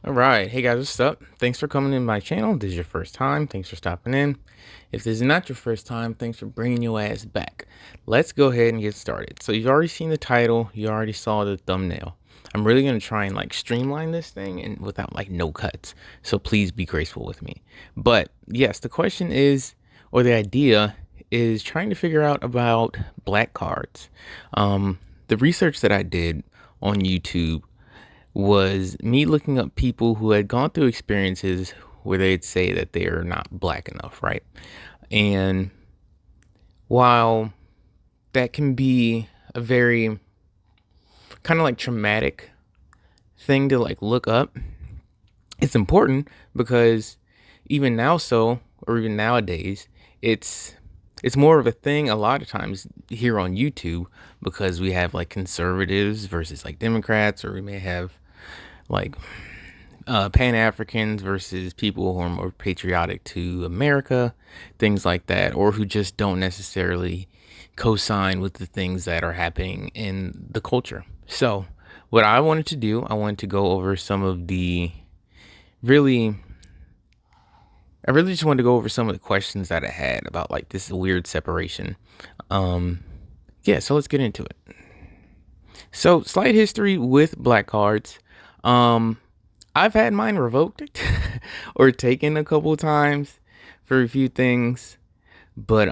All right. Hey guys, what's up? Thanks for coming in my channel. This is your first time. Thanks for stopping in. If this is not your first time, thanks for bringing your ass back. Let's go ahead and get started. So you've already seen the title. You already saw the thumbnail. I'm really going to try and like streamline this thing and without like no cuts. So please be graceful with me. But yes, the question is, or the idea is trying to figure out about black cards. The research that I did on YouTube was me looking up people who had gone through experiences where they'd say that they're not black enough, right? And while that can be a very kind of like traumatic thing to like look up, it's important because even now or even nowadays, it's it's more of a thing a lot of times here on YouTube because we have like conservatives versus like Democrats, or we may have like Pan Africans versus people who are more patriotic to America, things like that, or who just don't necessarily co sign with the things that are happening in the culture. So, what I wanted to do, I wanted to go over some of the really, I really just wanted to go over some of the questions that I had about like this weird separation. Um, yeah, so let's get into it. So, slight history with black cards. Um, I've had mine revoked or taken a couple times for a few things, but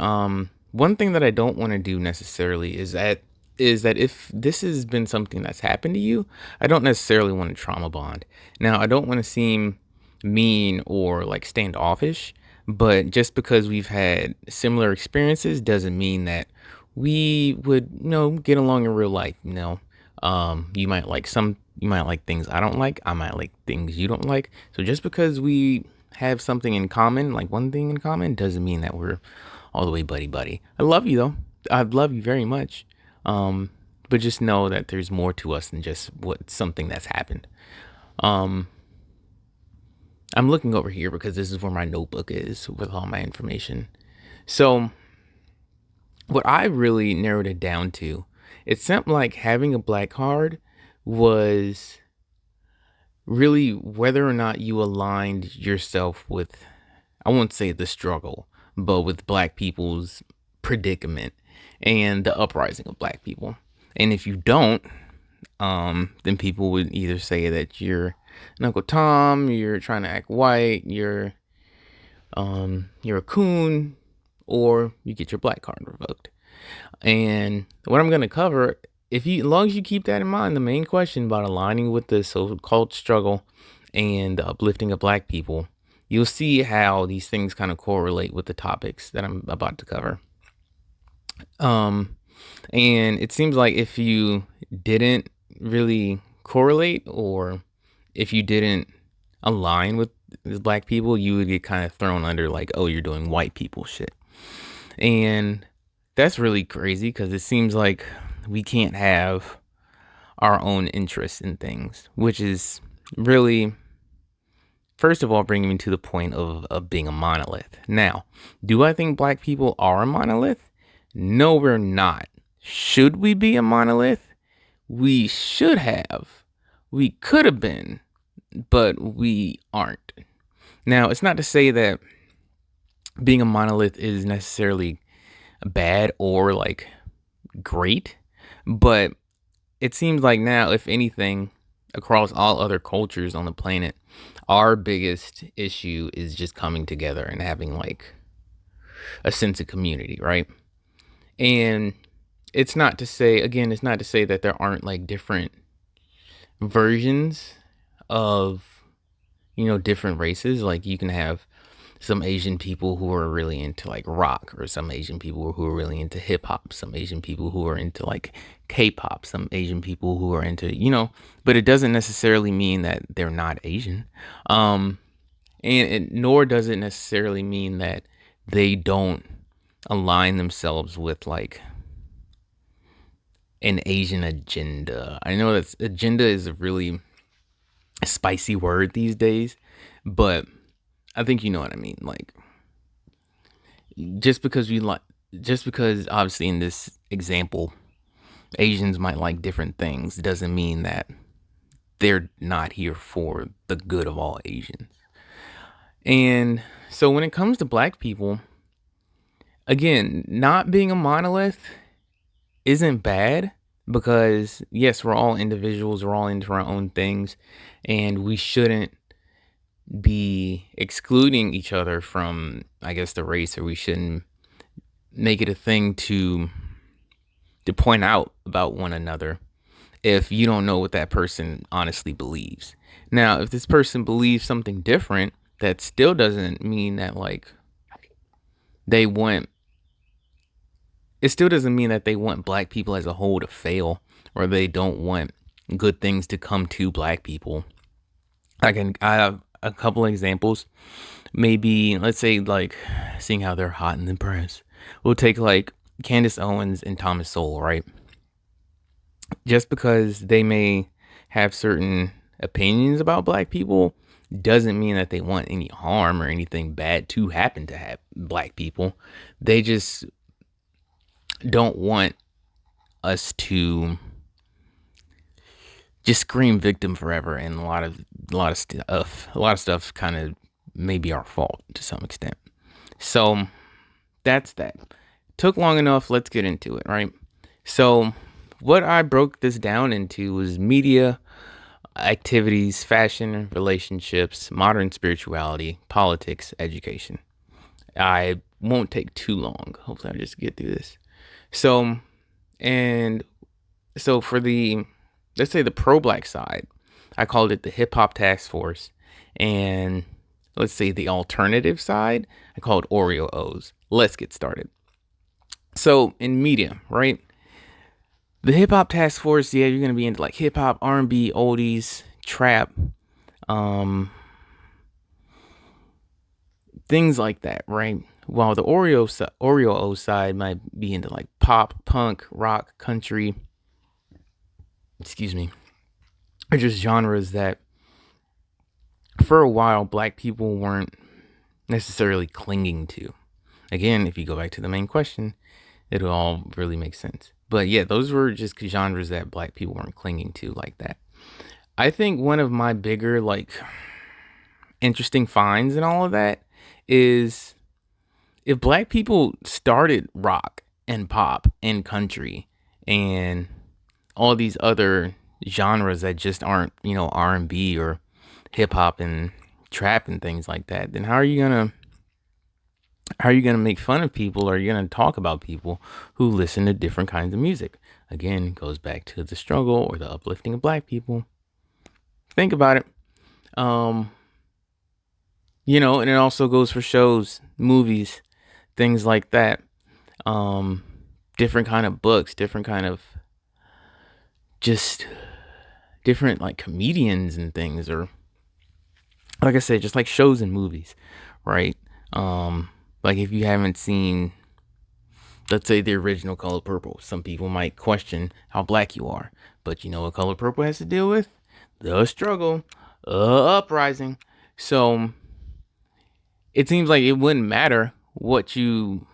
one thing that I don't want to do necessarily is that if this has been something that's happened to you, I don't necessarily want to trauma bond. Now, I don't want to seem mean or like standoffish, but just because we've had similar experiences doesn't mean that we would, get along in real life. You might like things I don't like. I might like things you don't like. So just because we have something in common, like one thing in common, doesn't mean that we're all the way buddy buddy. I love you though. I love you very much. Um, but just know that there's more to us than just what something that's happened. Um, I'm looking over here because this is where my notebook is with all my information. So what I really narrowed it down to, it seemed like having a black card was really whether or not you aligned yourself with, I won't say the struggle, but with black people's predicament and the uprising of black people. And if you don't, then people would either say that you're an Uncle Tom, you're trying to act white, you're a coon, or you get your black card revoked. And what I'm gonna cover, as long as you keep that in mind, the main question about aligning with the so-called struggle and the uplifting of black people, you'll see how these things kind of correlate with the topics that I'm about to cover. Um, and it seems like if you didn't really correlate, or if you didn't align with the black people, you would get kind of thrown under like, oh, you're doing white people shit. And that's really crazy because it seems like we can't have our own interests in things, which is really, first of all, bringing me to the point of being a monolith. Now, do I think black people are a monolith? No, we're not. Should we be a monolith? We should have. We could have been, but we aren't. Now, it's not to say that being a monolith is necessarily bad or like great, but it seems like now, if anything, across all other cultures on the planet, our biggest issue is just coming together and having like a sense of community, right? And it's not to say that there aren't like different versions of, different races. Like you can have some Asian people who are really into like rock, or some Asian people who are really into hip hop, some Asian people who are into like K-pop, some Asian people who are into, but it doesn't necessarily mean that they're not Asian. Um, nor does it necessarily mean that they don't align themselves with like an Asian agenda. I know that agenda is a really spicy word these days, but I think you know what I mean. Like just because we like just because obviously in this example Asians might like different things doesn't mean that they're not here for the good of all Asians. And so when it comes to black people, again, not being a monolith isn't bad, because yes, we're all individuals, we're all into our own things, and we shouldn't be excluding each other from, I guess, the race, or we shouldn't make it a thing to point out about one another if you don't know what that person honestly believes. Now, if this person believes something different, that still doesn't mean that like they want it still doesn't mean that they want black people as a whole to fail, or they don't want good things to come to black people. I have a couple of examples. Maybe let's say like seeing how they're hot in the press. We'll take like Candace Owens and Thomas Sowell, right? Just because they may have certain opinions about black people doesn't mean that they want any harm or anything bad to happen to have black people. They just don't want us to just scream victim forever, and a lot of stuff kind of may be our fault to some extent. So that's that. Took long enough, let's get into it, right? So what I broke this down into was media, activities, fashion, relationships, modern spirituality, politics, education. I won't take too long. Hopefully I just get through this. So for the, let's say, the pro-black side, I called it the hip hop task force. And let's say the alternative side, I called Oreo O's. Let's get started. So in media, right? The hip hop task force, yeah, you're gonna be into like hip hop, R&B, oldies, trap, things like that, right? While the Oreo O side might be into like pop, punk, rock, country, or just genres that for a while black people weren't necessarily clinging to. Again, if you go back to the main question, it'll all really make sense. But yeah, those were just genres that black people weren't clinging to like that. I think one of my bigger, like, interesting finds in all of that is if black people started rock and pop and country and all these other genres that just aren't, R&B or hip hop and trap and things like that, then how are you gonna make fun of people, or are you gonna talk about people who listen to different kinds of music? Again, it goes back to the struggle or the uplifting of black people. Think about it. And it also goes for shows, movies, things like that. Different kind of books, different kind of just different like comedians and things, or like I said, just like shows and movies, right? Like if you haven't seen, let's say, the original Color Purple, some people might question how black you are, but you know what Color Purple has to deal with? The struggle, uprising. So it seems like it wouldn't matter what you're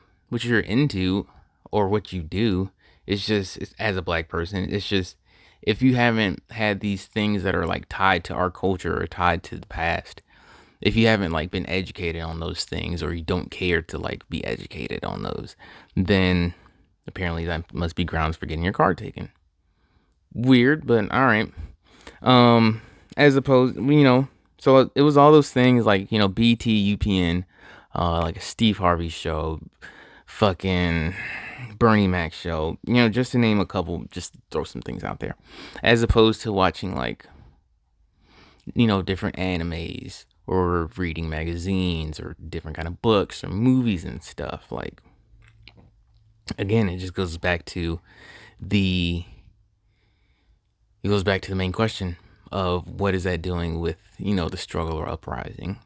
into or what you do. It's as a black person, it's just, if you haven't had these things that are like tied to our culture or tied to the past, if you haven't like been educated on those things, or you don't care to like be educated on those, then apparently that must be grounds for getting your card taken. Weird, but all right. As opposed, so it was all those things like, BT, UPN, like a Steve Harvey show, fucking Bernie Mac show, just to name a couple, just throw some things out there, as opposed to watching like, different animes, or reading magazines, or different kind of books or movies and stuff. Like, again, it just goes back to the main question of what is that doing with, the struggle or uprising.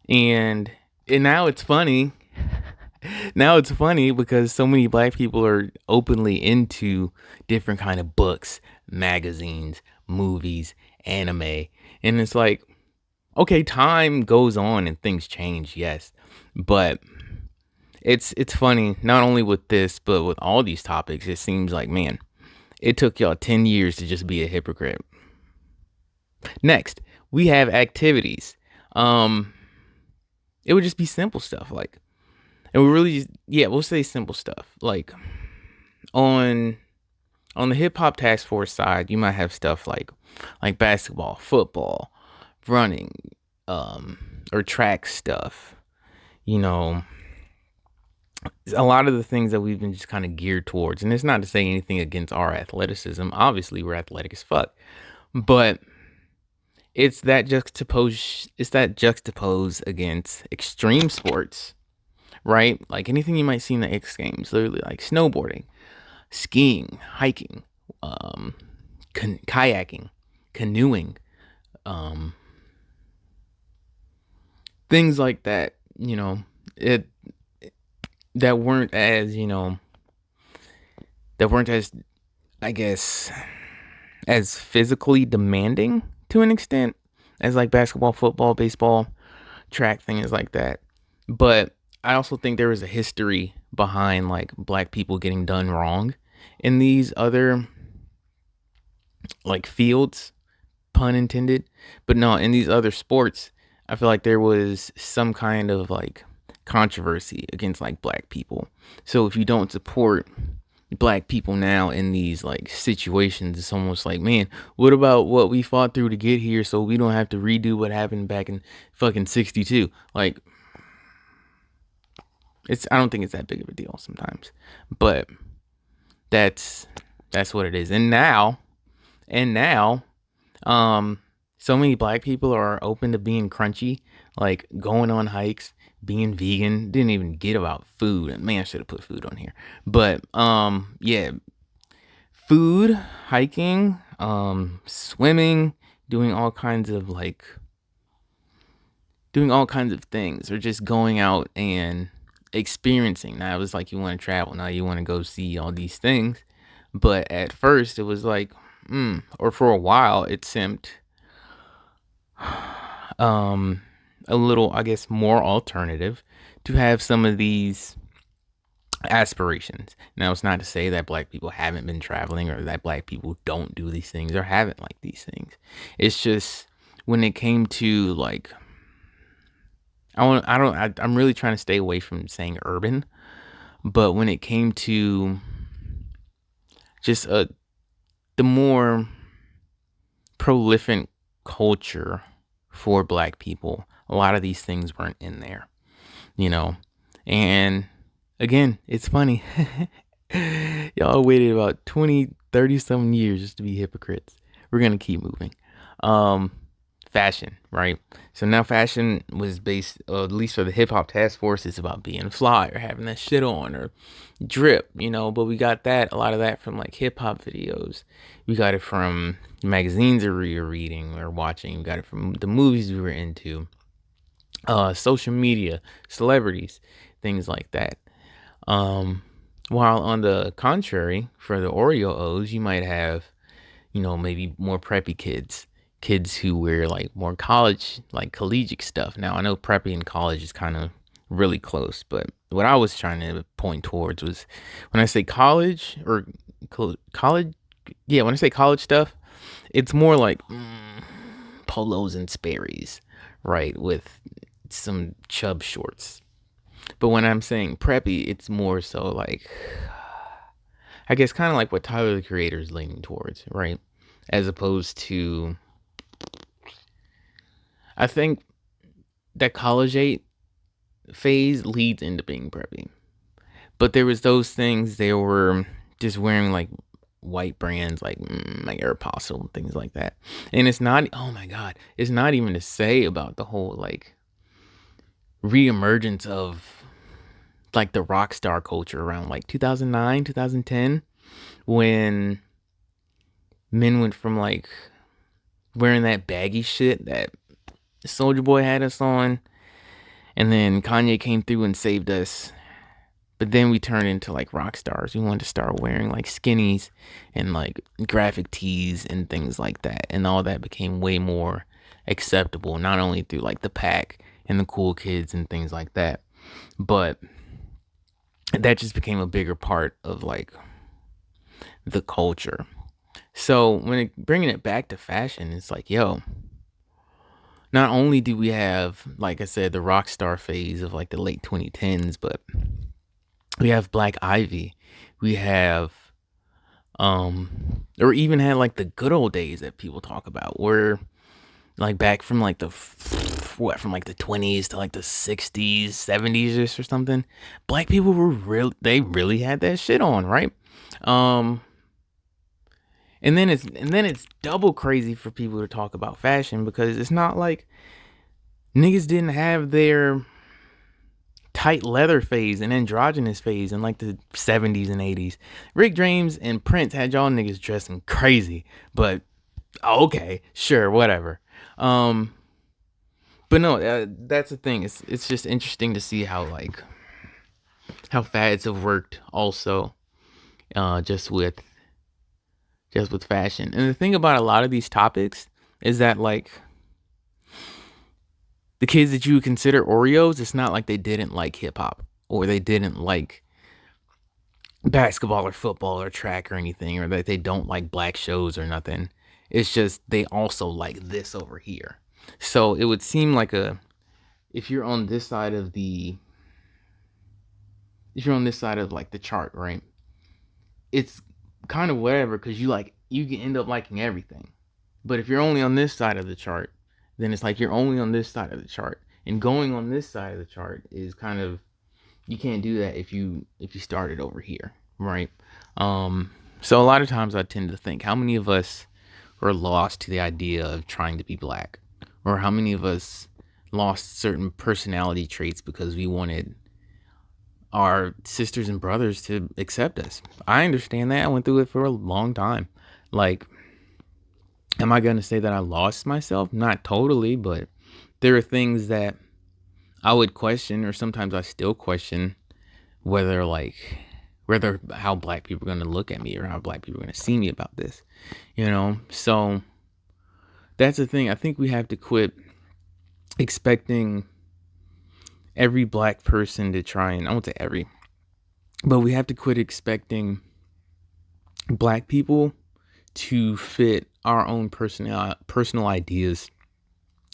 And now it's funny. Now it's funny because so many black people are openly into different kind of books, magazines, movies, anime. And it's like, okay, time goes on and things change, yes. But it's funny, not only with this, but with all these topics. It seems like, man, It took y'all 10 years to just be a hypocrite. Next, we have activities. Um, it would just be simple stuff like, and we really just, yeah, we'll say simple stuff like on on the hip hop task force side, you might have stuff like basketball, football, running, or track stuff. You know, a lot of the things that we've been just kind of geared towards, and it's not to say anything against our athleticism. Obviously, we're athletic as fuck, but it's that juxtapose against extreme sports, right? Like anything you might see in the X Games, literally like snowboarding, skiing, hiking, um, kayaking, canoeing, um, things like that. It that weren't as that weren't as I guess as physically demanding to an extent as like basketball, football, baseball, track, things like that. But I also think there was a history behind like black people getting done wrong in these other like fields, pun intended. But no, in these other sports, I feel like there was some kind of like controversy against like black people. So if you don't support black people now in these like situations, it's almost like, man, what about what we fought through to get here so we don't have to redo what happened back in fucking 62? Like, I don't think it's that big of a deal sometimes. But that's what it is. And now so many black people are open to being crunchy, like going on hikes, being vegan. Didn't even get about food. And man, I should have put food on here. But yeah, food, hiking, swimming, doing all kinds of things, or just going out and experiencing. Now it was like you want to travel, now you want to go see all these things. But at first it was like, or for a while it seemed um a little, I guess, more alternative to have some of these aspirations. Now it's not to say that black people haven't been traveling or that black people don't do these things or haven't liked these things. It's just when it came to like I'm really trying to stay away from saying urban, but when it came to just the more prolific culture for black people, a lot of these things weren't in there, you know. And again, it's funny. Y'all waited about 20, 30 some years just to be hypocrites. We're gonna keep moving. Um Fashion, right? So now fashion was based, at least for the hip hop task force, it's about being fly or having that shit on or drip, but we got a lot of that from like hip hop videos. We got it from magazines that we were reading or watching. We got it from the movies we were into, social media, celebrities, things like that. While on the contrary, for the Oreo O's, you might have, maybe more preppy kids who wear like more college, like collegiate stuff. Now I know preppy and college is kind of really close, but what I was trying to point towards was when I say college or college, yeah, when I say college stuff, it's more like polos and Sperry's, right, with some chub shorts. But when I'm saying preppy, it's more so like, I guess, kind of like what Tyler the Creator is leaning towards, right? As opposed to, I think that college phase leads into being preppy. But there was those things, they were just wearing like white brands like Aeropostale and things like that. And it's not, oh my God, it's not even to say about the whole like reemergence of like the rock star culture around like 2009, 2010, when men went from like wearing that baggy shit that Soulja Boy had us on, and then Kanye came through and saved us. But then we turned into like rock stars. We wanted to start wearing like skinnies and like graphic tees and things like that. And all that became way more acceptable, not only through like the pack and the cool kids and things like that, but that just became a bigger part of like the culture. So when bringing it back to fashion, it's like, yo, not only do we have, like I said, the rock star phase of like the late 2010s, but we have Black Ivy. We have or even had like the good old days that people talk about, where like back from like from like the 20s to like the 60s, 70s or something. Black people were they really had that shit on, right? Um and then it's double crazy for people to talk about fashion, because it's not like niggas didn't have their tight leather phase and androgynous phase in like the 70s and 80s. Rick James and Prince had y'all niggas dressing crazy, but okay, sure, whatever. Um but no, that's the thing. It's just interesting to see how fads have worked also, just with fashion. And the thing about a lot of these topics is that like the kids that you would consider Oreos, it's not like they didn't like hip hop or they didn't like basketball or football or track or anything, or that they don't like black shows or nothing. It's just they also like this over here. So it would seem like if you're on this side of like the chart, right? It's kind of whatever, because you can end up liking everything. But if you're only on this side of the chart, then it's like you're only on this side of the chart. And going on this side of the chart is kind of, you can't do that if you started over here, right? So a lot of times I tend to think, how many of us were lost to the idea of trying to be black, or how many of us lost certain personality traits because we wanted our sisters and brothers to accept us. I understand that. I went through it for a long time. Like, am I going to say that I lost myself? Not totally, but there are things that I would question, or sometimes I still question whether how black people are going to look at me, or how black people are going to see me about this, So that's the thing. I think we have to quit expecting every black person to try, and I won't say every, but we have to quit expecting black people to fit our own personal ideas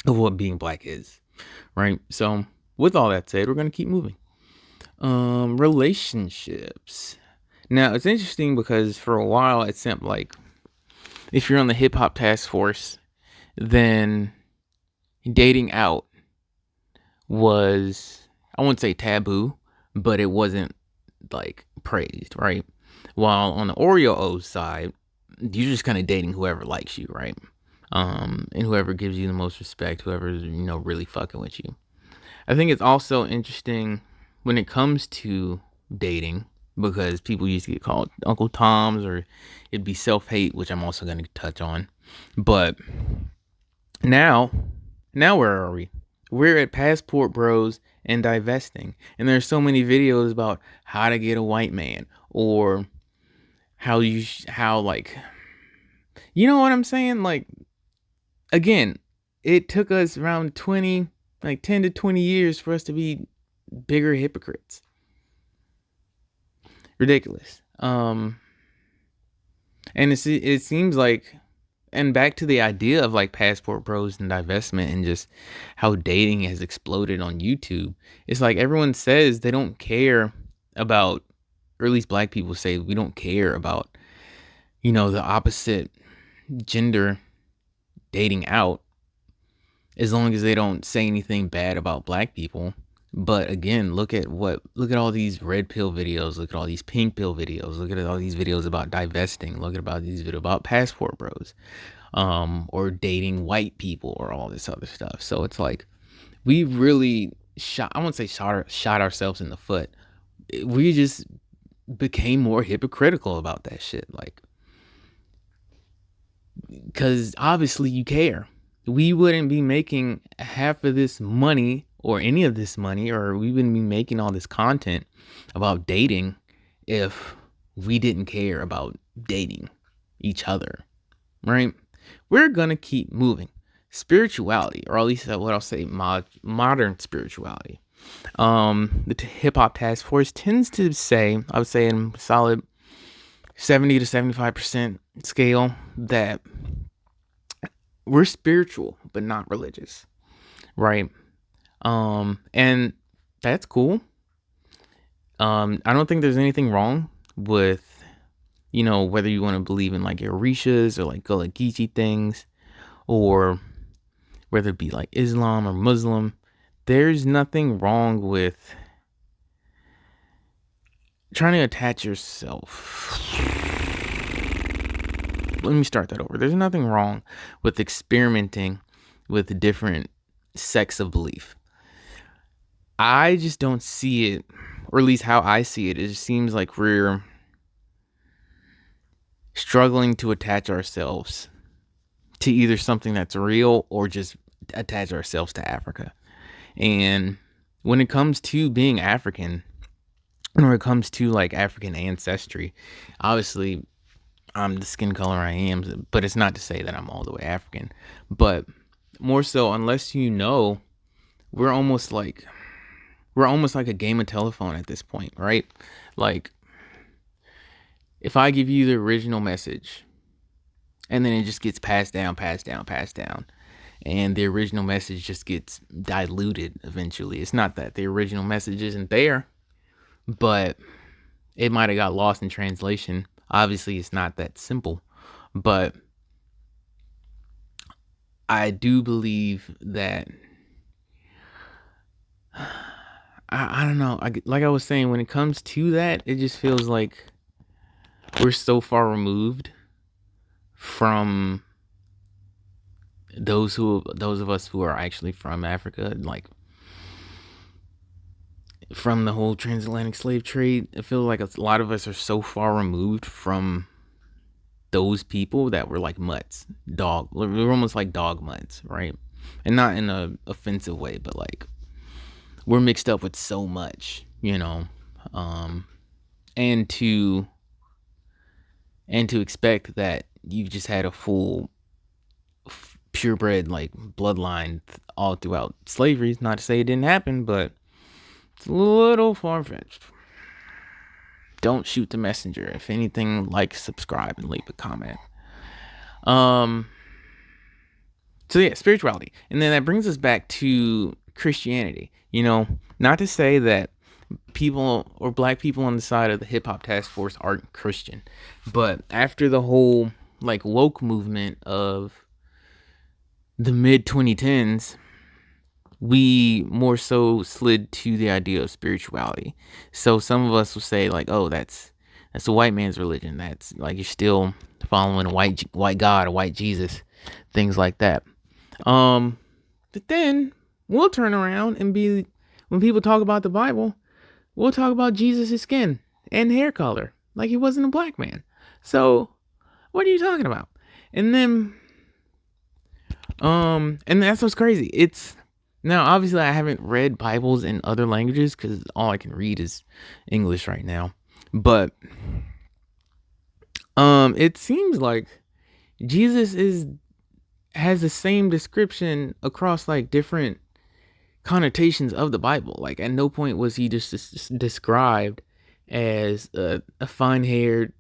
of what being black is, right? So with all that said, we're going to keep moving. Relationships. Now it's interesting because for a while it seemed like if you're on the hip hop task force, then dating out was, I wouldn't say taboo, but it wasn't like praised, right? While on the Oreo O's side, you're just kind of dating whoever likes you, right? And whoever gives you the most respect, whoever's, really fucking with you. I think it's also interesting when it comes to dating, because people used to get called Uncle Toms, or it'd be self-hate, which I'm also going to touch on. But now where are we? We're at passport bros and divesting. And there's so many videos about how to get a white man, or how like, you know what I'm saying? Like, again, it took us around 10 to 20 years for us to be bigger hypocrites. Ridiculous. And it seems like, and back to the idea of like passport bros and divestment, and just how dating has exploded on YouTube. It's like everyone says they don't care about, or at least black people say we don't care about, the opposite gender dating out, as long as they don't say anything bad about black people. But again, look at all these red pill videos, look at all these pink pill videos, look at all these videos about divesting, look at about these videos about passport bros, or dating white people, or all this other stuff. So it's like, we really I won't say shot ourselves in the foot. We just became more hypocritical about that shit. Like, because obviously you care. We wouldn't be making half of this money, or any of this money, or we wouldn't be making all this content about dating if we didn't care about dating each other, right? We're gonna keep moving. Spirituality, or at least what I'll say, modern spirituality. The hip hop task force tends to say, I would say in solid 70 to 75% scale that we're spiritual but not religious, right? And that's cool. I don't think there's anything wrong with, whether you want to believe in like Orishas or like Gullah Geechee things, or whether it be like Islam or Muslim. There's nothing wrong with trying to attach yourself. Let me start that over. There's nothing wrong with experimenting with different sects of belief. I just don't see it, or at least how I see it, it just seems like we're struggling to attach ourselves to either something that's real or just attach ourselves to Africa. And when it comes to being African, and when it comes to like African ancestry, obviously I'm the skin color I am, but it's not to say that I'm all the way African. But more so, unless we're almost like a game of telephone at this point, right? Like, if I give you the original message and then it just gets passed down, and the original message just gets diluted eventually. It's not that the original message isn't there, but it might have got lost in translation. Obviously, it's not that simple, but I do believe that I don't know. Like I was saying, when it comes to that, it just feels like we're so far removed from those of us who are actually from Africa, like from the whole transatlantic slave trade. I feel like a lot of us are so far removed from those people that we're like mutts, we're almost like dog mutts, right? And not in a offensive way, but like we're mixed up with so much, and to expect that you've just had a full purebred like bloodline all throughout slavery. Not to say it didn't happen, but it's a little far-fetched. Don't shoot the messenger. If anything, like, subscribe, and leave a comment. So yeah, spirituality. And then that brings us back to Christianity. Not to say that people or black people on the side of the hip hop task force aren't Christian, but after the whole like woke movement of the mid 2010s, we more so slid to the idea of spirituality. So some of us will say like, oh, that's a white man's religion. That's like, you're still following a white God, a white Jesus, things like that. But then we'll turn around and be, when people talk about the Bible, we'll talk about Jesus' skin and hair color like he wasn't a black man. So what are you talking about? And then, and that's what's crazy. It's, now obviously I haven't read Bibles in other languages because all I can read is English right now. But, it seems like Jesus has the same description across like different connotations of the Bible. Like at no point was he just described as a fine-haired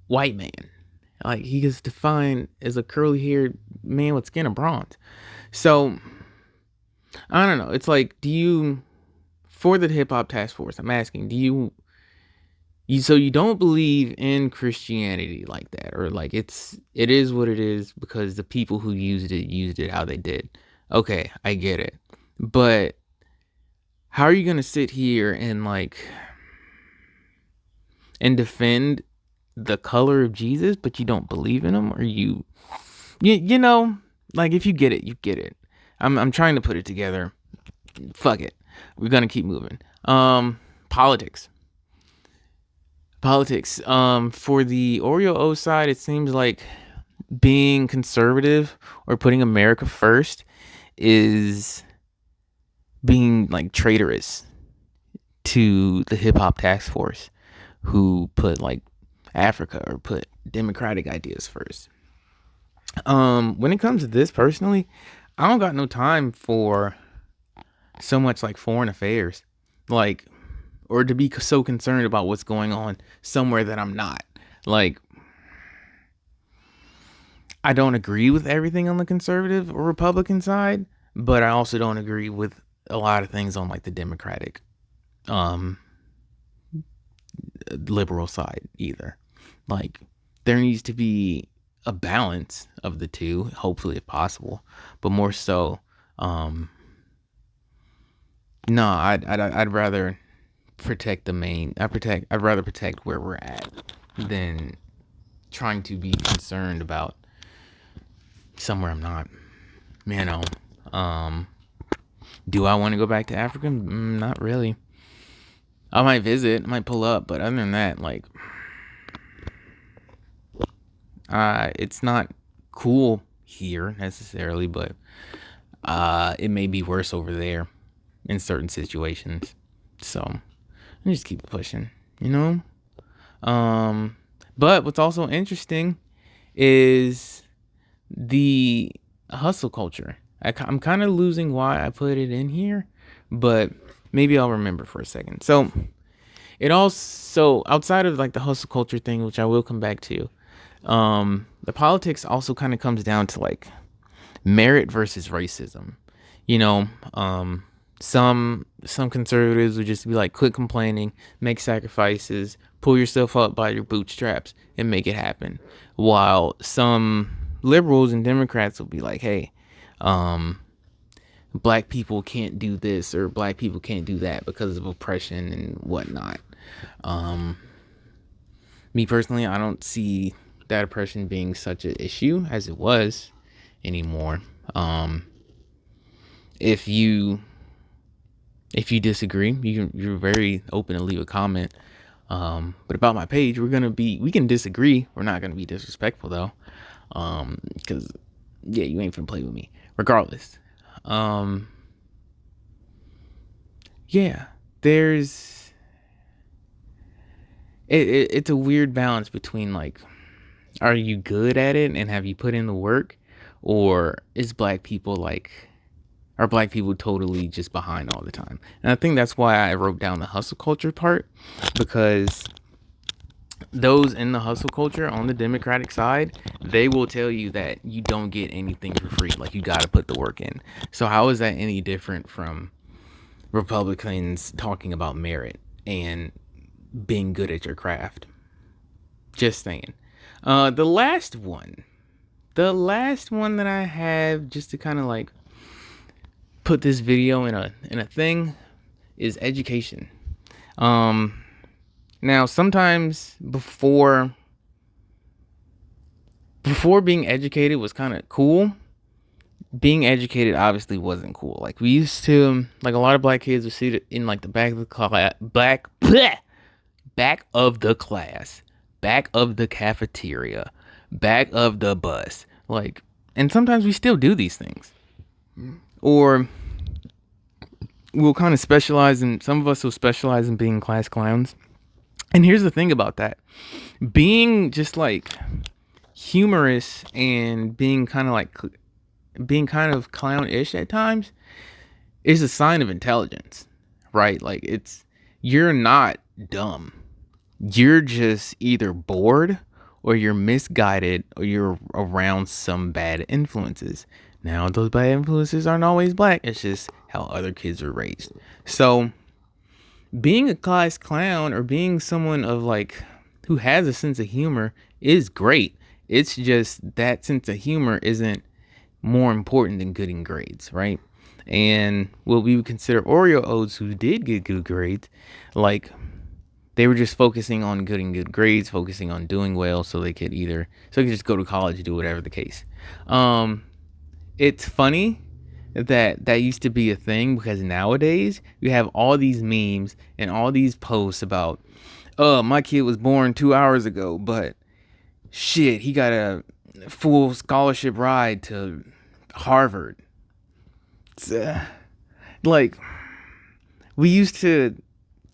white man. Like he is defined as a curly-haired man with skin of bronze. So I don't know. It's like, for the hip hop task force, I'm asking, so you don't believe in Christianity like that, or like it is what it is because the people who used it how they did. Okay, I get it. But how are you going to sit here and like and defend the color of Jesus, but you don't believe in him? Or you like, if you get it, you get it. I'm trying to put it together. Fuck it. We're going to keep moving. Politics. For the Oreo O side, it seems like being conservative or putting America first is being like traitorous to the hip hop task force who put like Africa or put democratic ideas first. When it comes to this personally, I don't got no time for so much like foreign affairs, like, or to be so concerned about what's going on somewhere that I'm not. Like, I don't agree with everything on the conservative or Republican side, but I also don't agree with a lot of things on like the Democratic, um, liberal side either. Like, there needs to be a balance of the two, hopefully, if possible, but more so, um, no, I'd rather protect the main. I'd rather protect where we're at than trying to be concerned about somewhere I'm not. You know, um, do I want to go back to Africa? Not really. I might visit, I might pull up, but other than that, like, it's not cool here necessarily, but it may be worse over there in certain situations. So I just keep pushing, you know. But what's also interesting is the hustle culture. I'm kind of losing why I put it in here, but maybe I'll remember for a second. So it also, outside of like the hustle culture thing, which I will come back to, the politics also kind of comes down to like merit versus racism. You know, some conservatives would just be like, quit complaining, make sacrifices, pull yourself up by your bootstraps, and make it happen. While some liberals and Democrats will be like, hey, black people can't do this or black people can't do that because of oppression and whatnot. Me personally, I don't see that oppression being such an issue as it was anymore. If you disagree, you're very open to leave a comment. But about my page, we can disagree. We're not gonna be disrespectful though. Because yeah, you ain't finna play with me. Regardless. Yeah, there's it's a weird balance between like, are you good at it and have you put in the work, or are black people totally just behind all the time? And I think that's why I wrote down the hustle culture part, because those in the hustle culture on the Democratic side, they will tell you that you don't get anything for free. Like, you got to put the work in. So how is that any different from Republicans talking about merit and being good at your craft? Just saying. The last one that I have, just to kind of like put this video in a thing, is education. Now sometimes before being educated was kind of cool, being educated obviously wasn't cool. Like, we used to, like, a lot of black kids would sit in like the back of the class, back of the class, back of the cafeteria, back of the bus, like, and sometimes we still do these things. Or we'll kind of specialize in, some of us will specialize in being class clowns. And here's the thing about that: being just like humorous and being kind of clownish at times is a sign of intelligence, right? Like, you're not dumb. You're just either bored, or you're misguided, or you're around some bad influences. Now, those bad influences aren't always black. It's just how other kids are raised. So being a class clown, or being someone of like who has a sense of humor, is great. It's just that sense of humor isn't more important than getting grades, right? And what we would consider Oreo O's who did get good grades, like, they were just focusing on getting good grades, focusing on doing well, so they could just go to college and do whatever the case. It's funny that used to be a thing, because nowadays you have all these memes and all these posts about, oh, my kid was born 2 hours ago, but shit, he got a full scholarship ride to Harvard. Like, we used to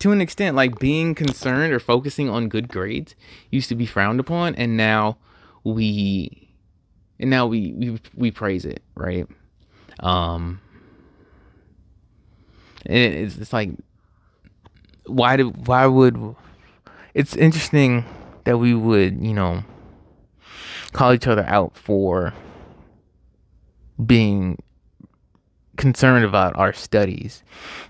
an extent, like, being concerned or focusing on good grades used to be frowned upon, and now we praise it, right? It's like, why would, it's interesting that we would, call each other out for being concerned about our studies.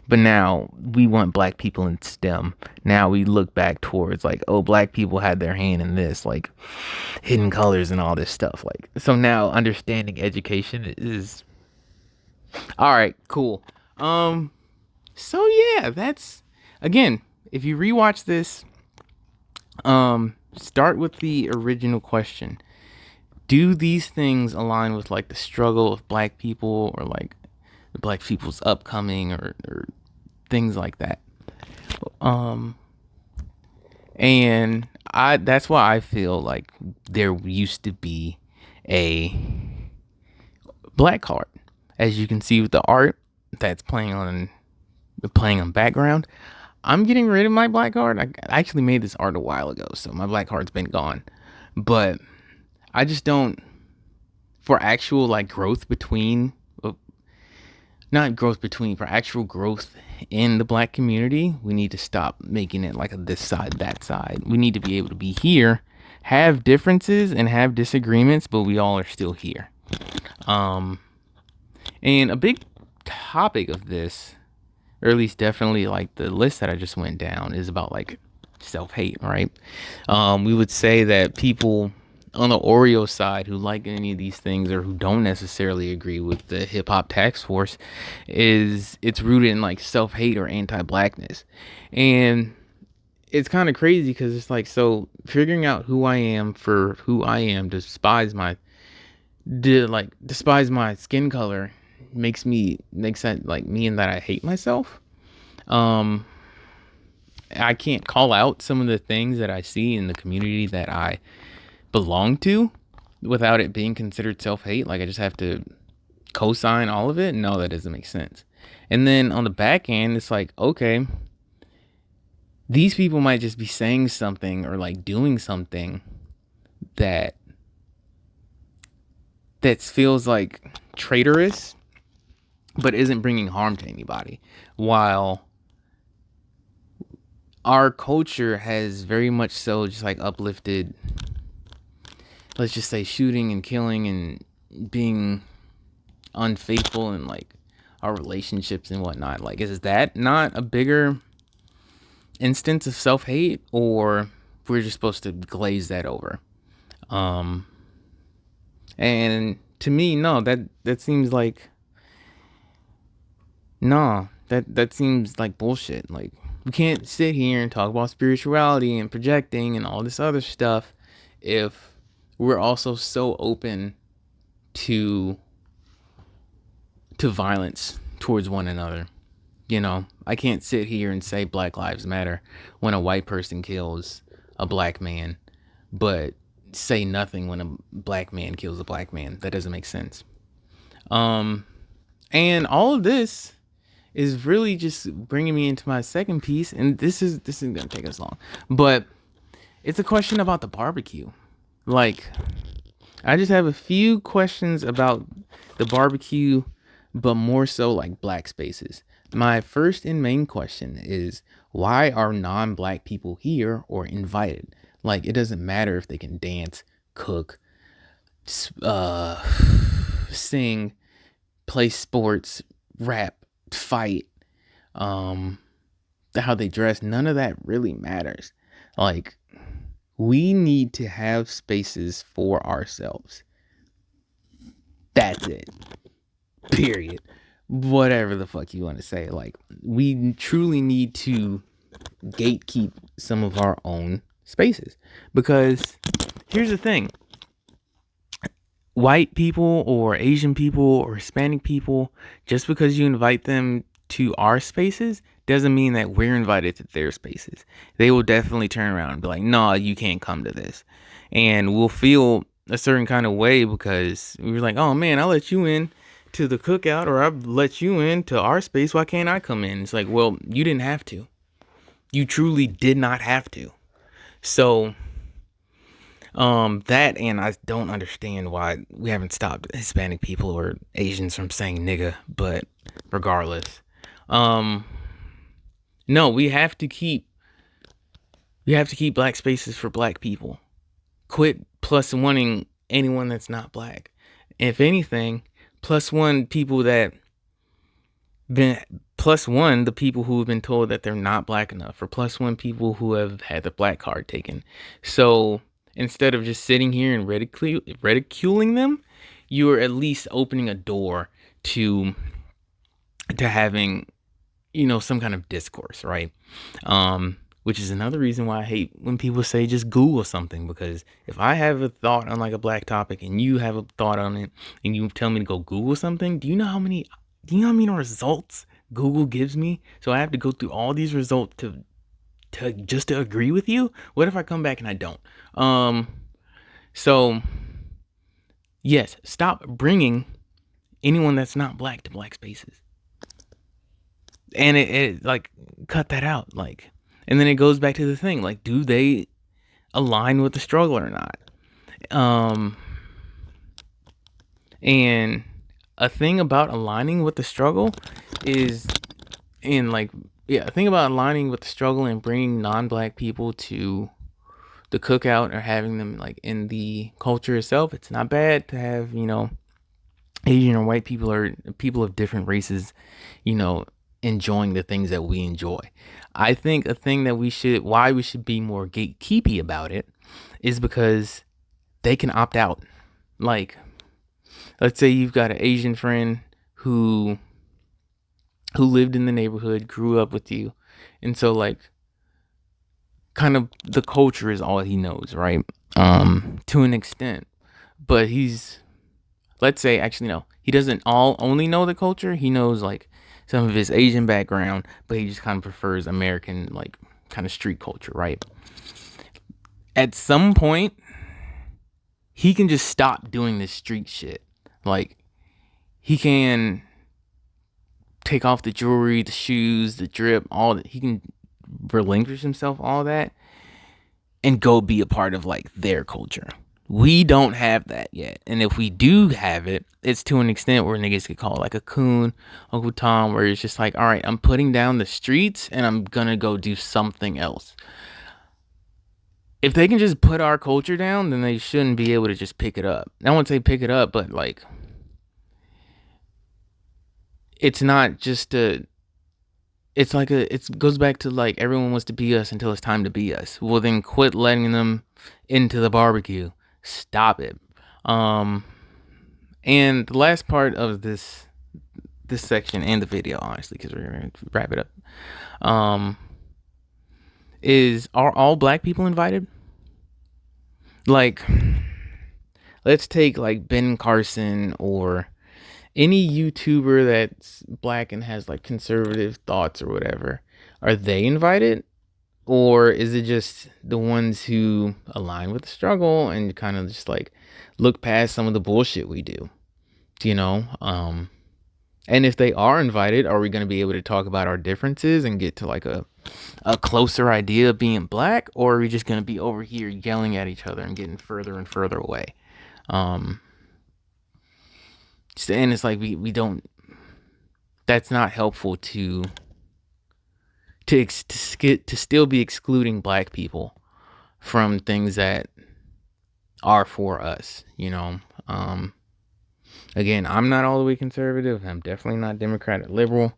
But now we want black people in STEM. Now we look back towards like, oh, black people had their hand in this, like hidden colors and all this stuff. Like, so now understanding education is all right, cool. So yeah, that's again, if you rewatch this, start with the original question. Do these things align with like the struggle of black people or like the black people's upcoming or things like that? And that's why I feel like there used to be a black card. As you can see with the art that's playing on background, I'm getting rid of my black card. I actually made this art a while ago, so my black card's been gone. But I just don't, for actual like growth between, not growth between, for actual growth in the black community, we need to stop making it like a this side, that side. We need to be able to be here, have differences and have disagreements, but we all are still here. And a big topic of this, or at least definitely like the list that I just went down, is about like self-hate, right? We would say that people on the Oreo side who like any of these things or who don't necessarily agree with the hip hop task force it's rooted in like self-hate or anti-blackness. And it's kind of crazy because it's like, so figuring out who I am for who I am, despise my skin color, makes that like me and that I hate myself. I can't call out some of the things that I see in the community that I belong to without it being considered self-hate. Like I just have to co-sign all of it. No, that doesn't make sense. And then on the back end, it's like, okay, these people might just be saying something or like doing something that feels like traitorous but isn't bringing harm to anybody, while our culture has very much so just like uplifted, let's just say, shooting and killing and being unfaithful in like our relationships and whatnot. Like, is that not a bigger instance of self-hate, or we're just supposed to glaze that over? And to me, no, that seems like, nah, that seems like bullshit. Like, we can't sit here and talk about spirituality and projecting and all this other stuff if we're also so open to violence towards one another. I can't sit here and say Black Lives Matter when a white person kills a black man, but say nothing when a black man kills a black man. That doesn't make sense. And all of this is really just bringing me into my second piece, and this isn't gonna take us long, but it's a question about the barbecue. Like, I just have a few questions about the barbecue, but more so like black spaces. My first and main question is, why are non-black people here or invited? Like, it doesn't matter if they can dance, cook, sing, play sports, rap, fight, how they dress. None of that really matters. Like, we need to have spaces for ourselves. That's it. Period. Whatever the fuck you want to say. Like, we truly need to gatekeep some of our own spaces, because here's the thing: white people or Asian people or Hispanic people, just because you invite them to our spaces doesn't mean that we're invited to their spaces. They will definitely turn around and be like, "No, you can't come to this," and we'll feel a certain kind of way because we were like, "Oh man, I let you in to the cookout, or I let you in to our space. Why can't I come in?" It's like, well, you didn't have to. You truly did not have to. So, that, and I don't understand why we haven't stopped Hispanic people or Asians from saying nigga, but regardless, no, we have to keep You have to keep black spaces for black people. Quit plus oneing anyone that's not black. If anything, plus one people that been plus one the people who have been told that they're not black enough, or plus one people who have had the black card taken. So instead of just sitting here and ridiculing them, you are at least opening a door to having, some kind of discourse, right? Which is another reason why I hate when people say just Google something, because if I have a thought on like a black topic and you have a thought on it and you tell me to go Google something, do you know how many results Google gives me? So I have to go through all these results to agree with you? What if I come back and I don't? So yes, stop bringing anyone that's not black to black spaces. And it like, cut that out, like, and then it goes back to the thing, like, do they align with the struggle or not? Um and a thing about aligning with the struggle is, in like, yeah, a thing about aligning with the struggle and bringing non-black people to the cookout or having them like in the culture itself, it's not bad to have, Asian or white people or people of different races, enjoying the things that we enjoy. I think a thing that why we should be more gatekeepy about it is because they can opt out. Like, let's say you've got an Asian friend who lived in the neighborhood, grew up with you, and so like, kind of the culture is all he knows, right? To an extent, but let's say, actually no, he doesn't only know the culture. He knows like some of his Asian background, but he just kind of prefers American, like, kind of street culture, right? At some point, he can just stop doing this street shit. Like, he can take off the jewelry, the shoes, the drip, all that. He can relinquish himself, all that, and go be a part of like their culture. We don't have that yet. And if we do have it, it's to an extent where niggas get called like a coon, Uncle Tom, where it's just like, all right, I'm putting down the streets and I'm gonna go do something else. If they can just put our culture down, then they shouldn't be able to just pick it up. I won't say pick it up, but like, it's not just it's like it goes back to like, everyone wants to be us until it's time to be us. Well, then quit letting them into the barbecue. Stop it. And the last part of this section and the video, honestly, because we're gonna wrap it up, is, are all black people invited? Like, let's take like Ben Carson or any YouTuber that's black and has like conservative thoughts or whatever. Are they invited? Or is it just the ones who align with the struggle and kind of just like look past some of the bullshit we do? You know? And if they are invited, are we going to be able to talk about our differences and get to like a closer idea of being black? Or are we just going to be over here yelling at each other and getting further and further away? And it's like, we don't, that's not helpful to still be excluding black people from things that are for us, Again, I'm not all the way conservative. I'm definitely not Democrat or liberal.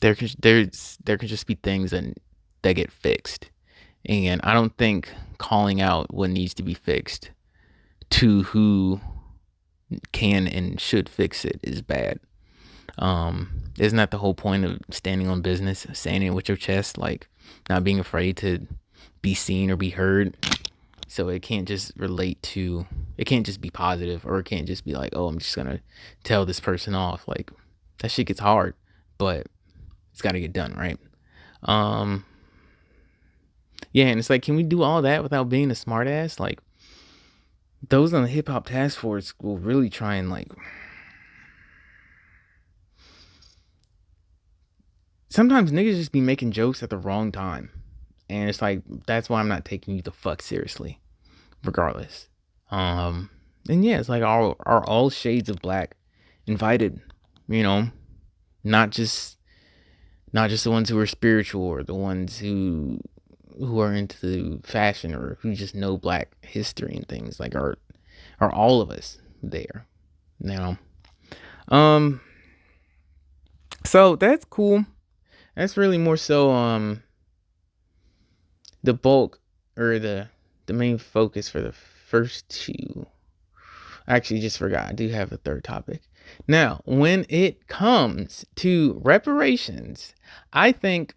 There can just be things that get fixed, and I don't think calling out what needs to be fixed to who can and should fix it is bad. Isn't that the whole point of standing on business, saying it with your chest, like not being afraid to be seen or be heard? So it can't just be positive, or it can't just be like, oh, I'm just gonna tell this person off. Like, that shit gets hard, but it's got to get done, right? Yeah, and it's like, can we do all that without being a smartass? Like, those on the hip hop task force will really try and like, sometimes niggas just be making jokes at the wrong time. And it's like, that's why I'm not taking you the fuck seriously, regardless. And yeah, it's like, are all shades of black invited? Not just the ones who are spiritual, or the ones who who are into fashion or who just know Black history and things, like, are all of us there now. So that's cool. That's really more so the bulk, or the main focus for the first two. I actually just forgot, I do have a third topic. Now, when it comes to reparations, I think